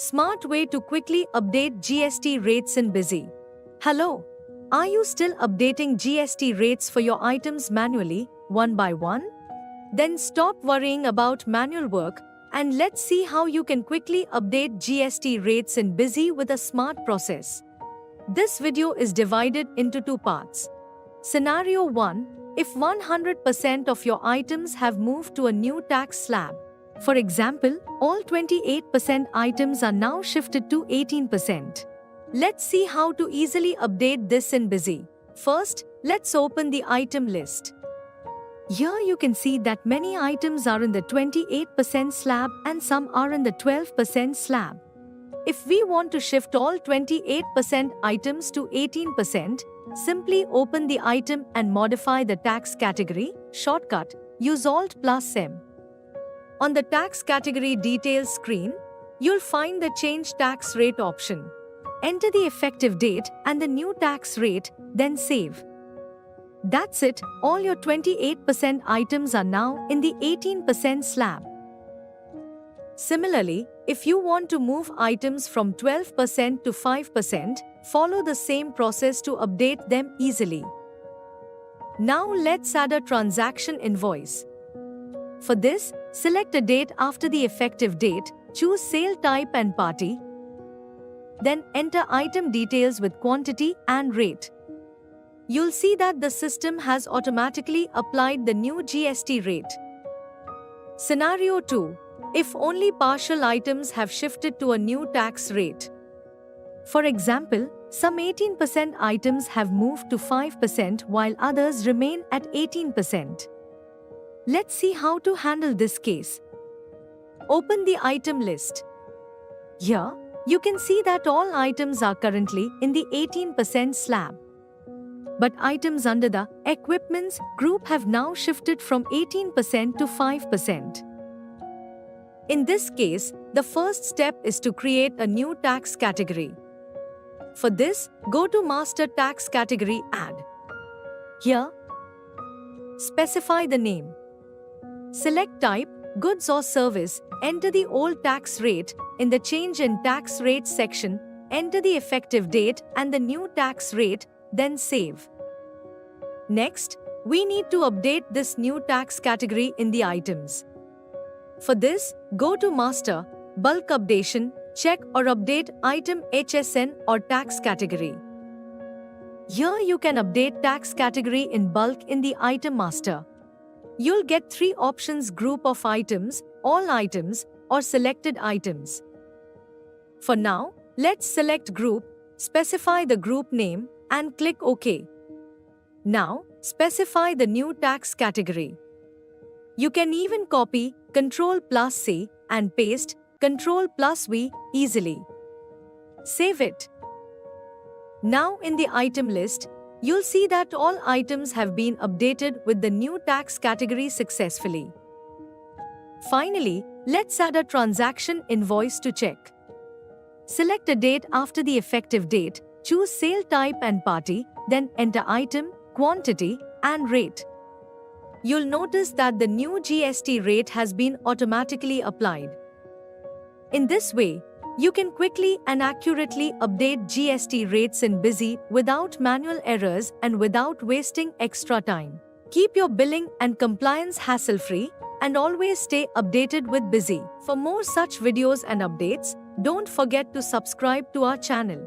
Smart way to quickly update GST rates in Busy. Hello. Are you still updating GST rates for your items manually, one by one? Then stop worrying about manual work and let's see how you can quickly update GST rates in Busy with a smart process. This video is divided into two parts. Scenario 1. If 100% of your items have moved to a new tax slab. For example, all 28% items are now shifted to 18%. Let's see how to easily update this in Busy. First, let's open the item list. Here you can see that many items are in the 28% slab and some are in the 12% slab. If we want to shift all 28% items to 18%, simply open the item and modify the tax category. Shortcut, use Alt+M. On the tax category details screen, you'll find the change tax rate option. Enter the effective date and the new tax rate, then save. That's it, all your 28% items are now in the 18% slab. Similarly, if you want to move items from 12% to 5%, follow the same process to update them easily. Now let's add a transaction invoice. For this, select a date after the effective date, choose sale type and party, then enter item details with quantity and rate. You'll see that the system has automatically applied the new GST rate. Scenario 2. If only partial items have shifted to a new tax rate. For example, some 18% items have moved to 5% while others remain at 18%. Let's see how to handle this case. Open the item list. Here, you can see that all items are currently in the 18% slab. But items under the Equipments group have now shifted from 18% to 5%. In this case, the first step is to create a new tax category. For this, go to Master Tax Category Add. Here, specify the name. Select type, goods or service, enter the old tax rate. In the change in tax rate section, enter the effective date and the new tax rate, then save. Next, we need to update this new tax category in the items. For this, go to Master, Bulk Updation, check or update item HSN or tax category. Here you can update tax category in bulk in the item master. You'll get three options: group of items, all items, or selected items. For now, let's select group, specify the group name, and click OK. Now, specify the new tax category. You can even copy Ctrl+C and paste Ctrl+V easily. Save it. Now in the item list, you'll see that all items have been updated with the new tax category successfully. Finally, let's add a transaction invoice to check. Select a date after the effective date, choose sale type and party, then enter item, quantity, and rate. You'll notice that the new GST rate has been automatically applied. In this way, you can quickly and accurately update GST rates in Busy without manual errors and without wasting extra time. Keep your billing and compliance hassle-free and always stay updated with Busy. For more such videos and updates, don't forget to subscribe to our channel.